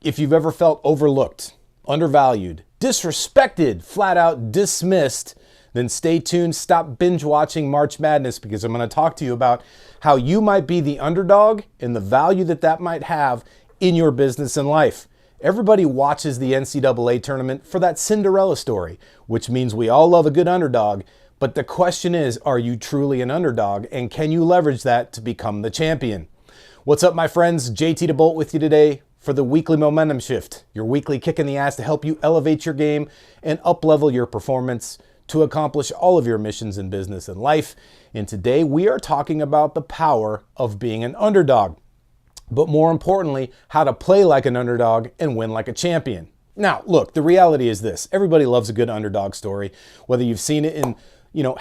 If you've ever felt overlooked, undervalued, disrespected, flat out dismissed, then stay tuned, stop binge watching March Madness, because I'm going to talk to you about how you might be the underdog and the value that that might have in your business and life. Everybody watches the NCAA tournament for that Cinderella story, which means we all love a good underdog. But the question is, are you truly an underdog, and can you leverage that to become the champion? What's up, my friends? JT DeBolt with you today for the Weekly Momentum Shift, your weekly kick in the ass to help you elevate your game and up-level your performance to accomplish all of your missions in business and life. And today we are talking about the power of being an underdog, but more importantly, how to play like an underdog and win like a champion. Now, look, the reality is this. Everybody loves a good underdog story, whether you've seen it in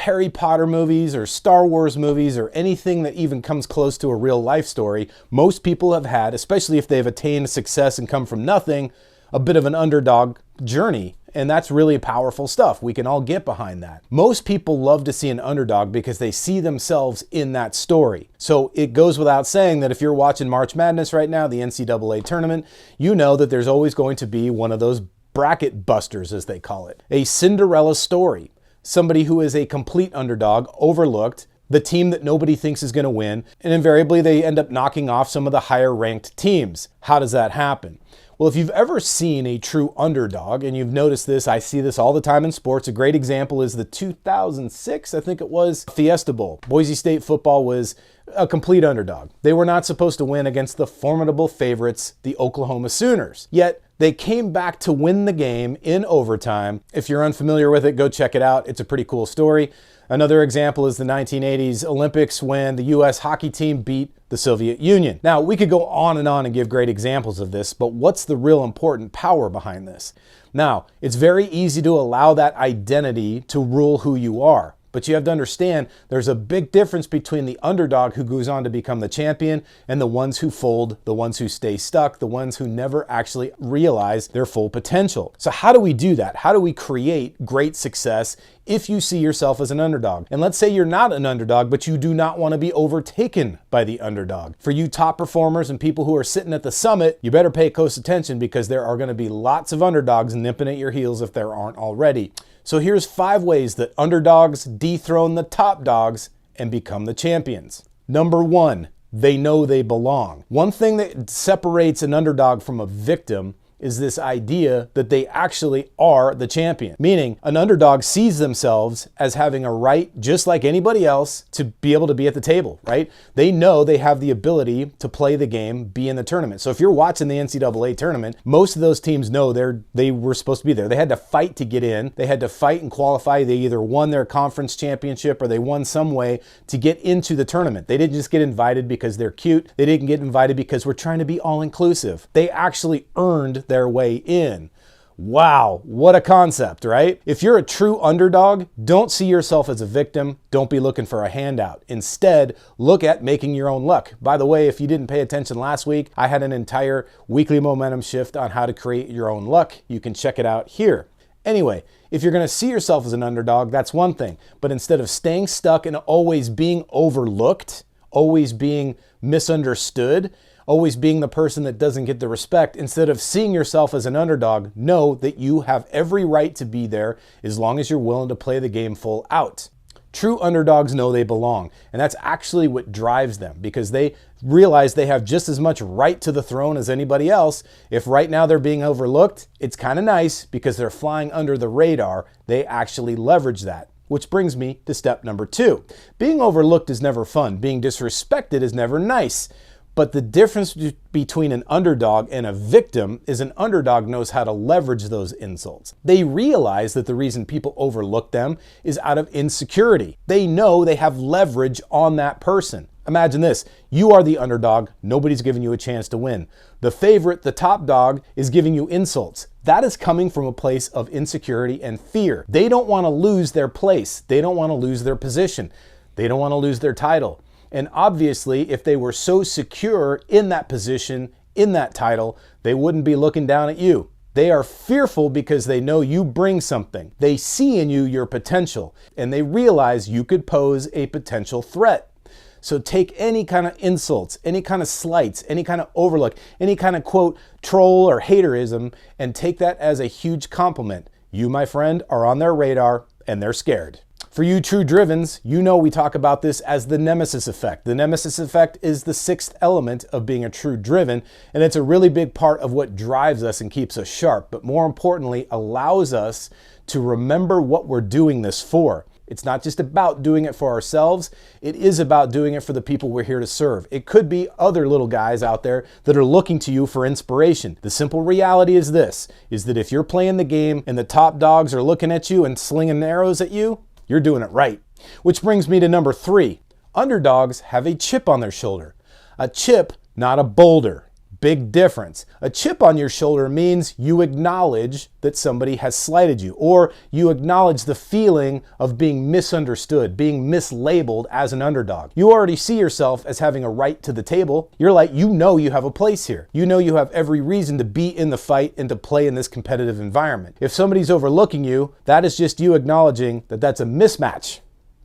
Harry Potter movies or Star Wars movies or anything that even comes close to a real life story. Most people have had, especially if they've attained success and come from nothing, a bit of an underdog journey. And that's really powerful stuff. We can all get behind that. Most people love to see an underdog because they see themselves in that story. So it goes without saying that if you're watching March Madness right now, the NCAA tournament, you know that there's always going to be one of those bracket busters, as they call it. A Cinderella story. Somebody who is a complete underdog, overlooked, the team that nobody thinks is going to win, and invariably they end up knocking off some of the higher ranked teams. How does that happen? Well, if you've ever seen a true underdog, and you've noticed this, I see this all the time in sports. A great example is the 2006, I think it was, Fiesta Bowl. Boise State football was a complete underdog. They were not supposed to win against the formidable favorites, the Oklahoma Sooners. Yet, they came back to win the game in overtime. If you're unfamiliar with it, go check it out. It's a pretty cool story. Another example is the 1980s Olympics when the U.S. hockey team beat the Soviet Union. Now, we could go on and give great examples of this, but what's the real important power behind this? Now, it's very easy to allow that identity to rule who you are. But you have to understand there's a big difference between the underdog who goes on to become the champion and the ones who fold, the ones who stay stuck, the ones who never actually realize their full potential. So how do we do that? How do we create great success if you see yourself as an underdog? And let's say you're not an underdog, but you do not want to be overtaken by the underdog. For you top performers and people who are sitting at the summit, you better pay close attention because there are going to be lots of underdogs nipping at your heels if there aren't already. So here's 5 ways that underdogs dethrone the top dogs and become the champions. Number 1, they know they belong. One thing that separates an underdog from a victim is this idea that they actually are the champion. Meaning, an underdog sees themselves as having a right, just like anybody else, to be able to be at the table, right? They know they have the ability to play the game, be in the tournament. So if you're watching the NCAA tournament, most of those teams know they were supposed to be there. They had to fight to get in. They had to fight and qualify. They either won their conference championship or they won some way to get into the tournament. They didn't just get invited because they're cute. They didn't get invited because we're trying to be all-inclusive. They actually earned their way in. Wow, what a concept, right? If you're a true underdog, don't see yourself as a victim. Don't be looking for a handout. Instead, look at making your own luck. By the way, if you didn't pay attention last week, I had an entire weekly momentum shift on how to create your own luck. You can check it out here. Anyway, if you're going to see yourself as an underdog, that's one thing. But instead of staying stuck and always being overlooked, always being misunderstood, always being the person that doesn't get the respect, instead of seeing yourself as an underdog, know that you have every right to be there as long as you're willing to play the game full out. True underdogs know they belong, and that's actually what drives them because they realize they have just as much right to the throne as anybody else. If right now they're being overlooked, it's kind of nice because they're flying under the radar. They actually leverage that. Which brings me to step number 2. Being overlooked is never fun. Being disrespected is never nice. But the difference between an underdog and a victim is an underdog knows how to leverage those insults. They realize that the reason people overlook them is out of insecurity. They know they have leverage on that person. Imagine this. You are the underdog. Nobody's giving you a chance to win. The favorite, the top dog, is giving you insults. That is coming from a place of insecurity and fear. They don't want to lose their place. They don't want to lose their position. They don't want to lose their title. And obviously, if they were so secure in that position, in that title, they wouldn't be looking down at you. They are fearful because they know you bring something. They see in you your potential, and they realize you could pose a potential threat. So take any kind of insults, any kind of slights, any kind of overlook, any kind of quote troll or haterism, and take that as a huge compliment. You, my friend, are on their radar and they're scared. For you true drivens, you know we talk about this as the nemesis effect. The nemesis effect is the sixth element of being a true driven, and it's a really big part of what drives us and keeps us sharp, but more importantly, allows us to remember what we're doing this for. It's not just about doing it for ourselves, it is about doing it for the people we're here to serve. It could be other little guys out there that are looking to you for inspiration. The simple reality is this, is that if you're playing the game and the top dogs are looking at you and slinging arrows at you, you're doing it right. Which brings me to number 3. Underdogs have a chip on their shoulder. A chip, not a boulder. Big difference. A chip on your shoulder means you acknowledge that somebody has slighted you, or you acknowledge the feeling of being misunderstood, being mislabeled as an underdog. You already see yourself as having a right to the table. You're like, you know you have a place here. You know you have every reason to be in the fight and to play in this competitive environment. If somebody's overlooking you, that is just you acknowledging that that's a mismatch.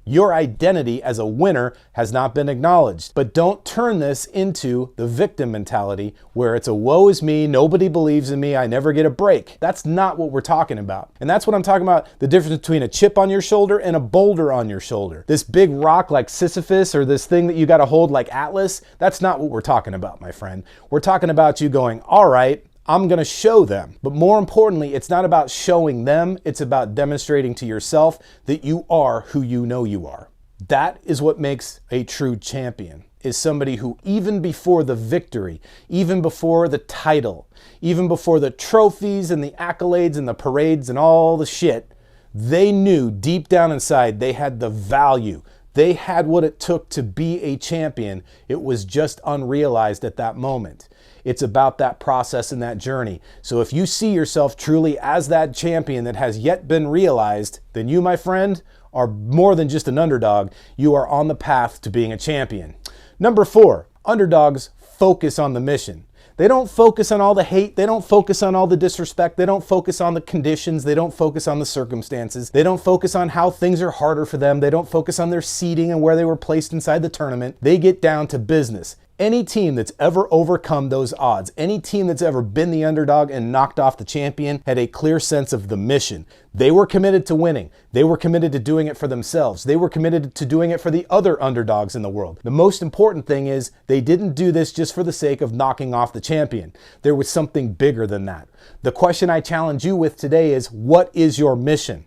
Your identity as a winner has not been acknowledged. But don't turn this into the victim mentality where it's a woe is me, nobody believes in me, I never get a break. That's not what we're talking about. And that's what I'm talking about, the difference between a chip on your shoulder and a boulder on your shoulder. This big rock like Sisyphus or this thing that you got to hold like Atlas, that's not what we're talking about, my friend. We're talking about you going, all right, I'm going to show them. But more importantly, it's not about showing them. It's about demonstrating to yourself that you are who you know you are. That is what makes a true champion, is somebody who even before the victory, even before the title, even before the trophies and the accolades and the parades and all the shit, they knew deep down inside they had the value. They had what it took to be a champion. It was just unrealized at that moment. It's about that process and that journey. So if you see yourself truly as that champion that has yet been realized, then you, my friend, are more than just an underdog. You are on the path to being a champion. Number 4, underdogs focus on the mission. They don't focus on all the hate. They don't focus on all the disrespect. They don't focus on the conditions. They don't focus on the circumstances. They don't focus on how things are harder for them. They don't focus on their seeding and where they were placed inside the tournament. They get down to business. Any team that's ever overcome those odds, any team that's ever been the underdog and knocked off the champion had a clear sense of the mission. They were committed to winning. They were committed to doing it for themselves. They were committed to doing it for the other underdogs in the world. The most important thing is they didn't do this just for the sake of knocking off the champion. There was something bigger than that. The question I challenge you with today is, what is your mission?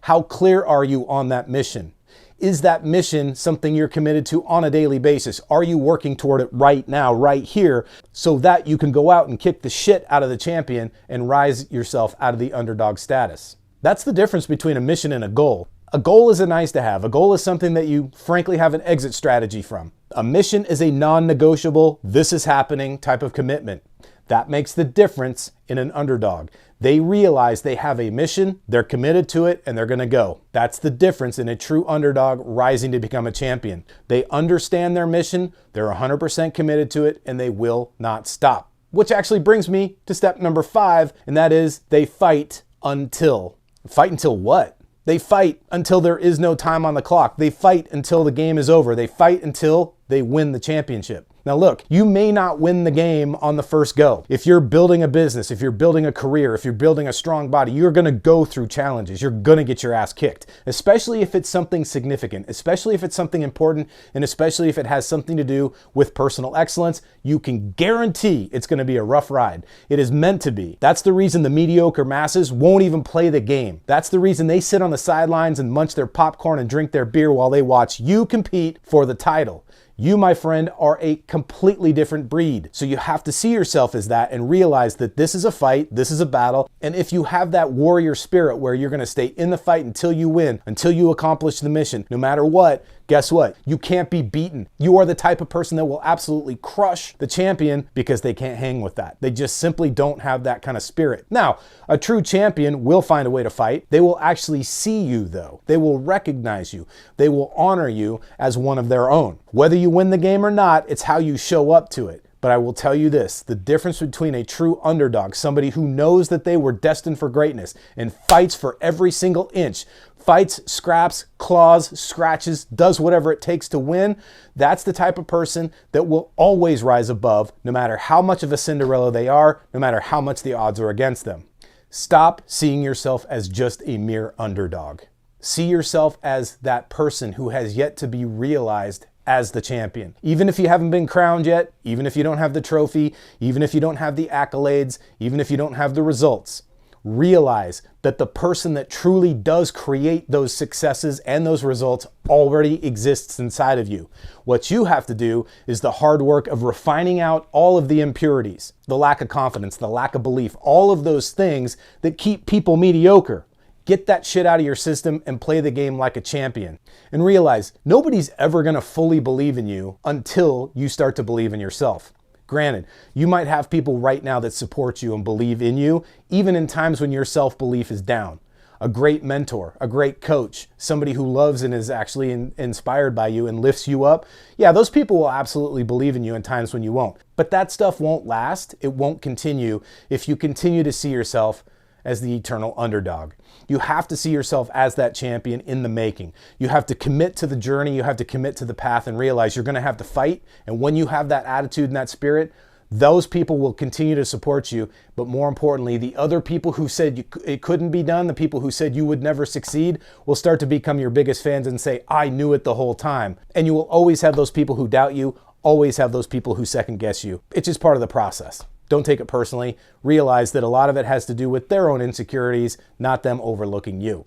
How clear are you on that mission? Is that mission something you're committed to on a daily basis? Are you working toward it right now, right here, so that you can go out and kick the shit out of the champion and rise yourself out of the underdog status? That's the difference between a mission and a goal. A goal is a nice to have. A goal is something that you frankly have an exit strategy from. A mission is a non-negotiable, this is happening type of commitment. That makes the difference in an underdog. They realize they have a mission, they're committed to it, and they're going to go. That's the difference in a true underdog rising to become a champion. They understand their mission, they're 100% committed to it, and they will not stop. Which actually brings me to step number 5, and that is they fight until. Fight until what? They fight until there is no time on the clock. They fight until the game is over. They fight until they win the championship. Now look, you may not win the game on the first go. If you're building a business, if you're building a career, if you're building a strong body, you're gonna go through challenges. You're gonna get your ass kicked, especially if it's something significant, especially if it's something important, and especially if it has something to do with personal excellence. You can guarantee it's gonna be a rough ride. It is meant to be. That's the reason the mediocre masses won't even play the game. That's the reason they sit on the sidelines and munch their popcorn and drink their beer while they watch you compete for the title. You, my friend, are a completely different breed. So you have to see yourself as that and realize that this is a fight, this is a battle. And if you have that warrior spirit where you're going to stay in the fight until you win, until you accomplish the mission, no matter what, guess what? You can't be beaten. You are the type of person that will absolutely crush the champion because they can't hang with that. They just simply don't have that kind of spirit. Now, a true champion will find a way to fight. They will actually see you though. They will recognize you. They will honor you as one of their own. Whether you win the game or not, it's how you show up to it. But I will tell you this, the difference between a true underdog, somebody who knows that they were destined for greatness and fights for every single inch, fights, scraps, claws, scratches, does whatever it takes to win, that's the type of person that will always rise above, no matter how much of a Cinderella they are, no matter how much the odds are against them. Stop seeing yourself as just a mere underdog. See yourself as that person who has yet to be realized as the champion. Even if you haven't been crowned yet, even if you don't have the trophy, even if you don't have the accolades, even if you don't have the results, realize that the person that truly does create those successes and those results already exists inside of you. What you have to do is the hard work of refining out all of the impurities, the lack of confidence, the lack of belief, all of those things that keep people mediocre. Get that shit out of your system and play the game like a champion. And realize nobody's ever gonna fully believe in you until you start to believe in yourself. Granted, you might have people right now that support you and believe in you, even in times when your self-belief is down. A great mentor, a great coach, somebody who loves and is actually inspired by you and lifts you up. Yeah, those people will absolutely believe in you in times when you won't. But that stuff won't last. It won't continue if you continue to see yourself as the eternal underdog. You have to see yourself as that champion in the making. You have to commit to the journey, you have to commit to the path and realize you're gonna have to fight. And when you have that attitude and that spirit, those people will continue to support you. But more importantly, the other people who said it couldn't be done, the people who said you would never succeed, will start to become your biggest fans and say, I knew it the whole time. And you will always have those people who doubt you, always have those people who second guess you. It's just part of the process. Don't take it personally. Realize that a lot of it has to do with their own insecurities, not them overlooking you.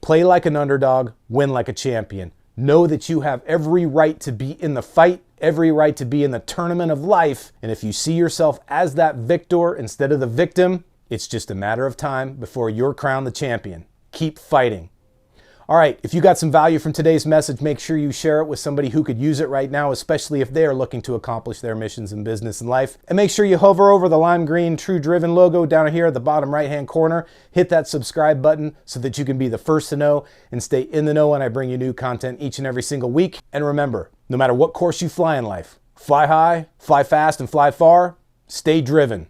Play like an underdog, win like a champion. Know that you have every right to be in the fight, every right to be in the tournament of life. And if you see yourself as that victor instead of the victim, it's just a matter of time before you're crowned the champion. Keep fighting. All right, if you got some value from today's message, make sure you share it with somebody who could use it right now, especially if they are looking to accomplish their missions in business and life. And make sure you hover over the lime green True Driven logo down here at the bottom right-hand corner. Hit that subscribe button so that you can be the first to know and stay in the know when I bring you new content each and every single week. And remember, no matter what course you fly in life, fly high, fly fast, and fly far, stay driven.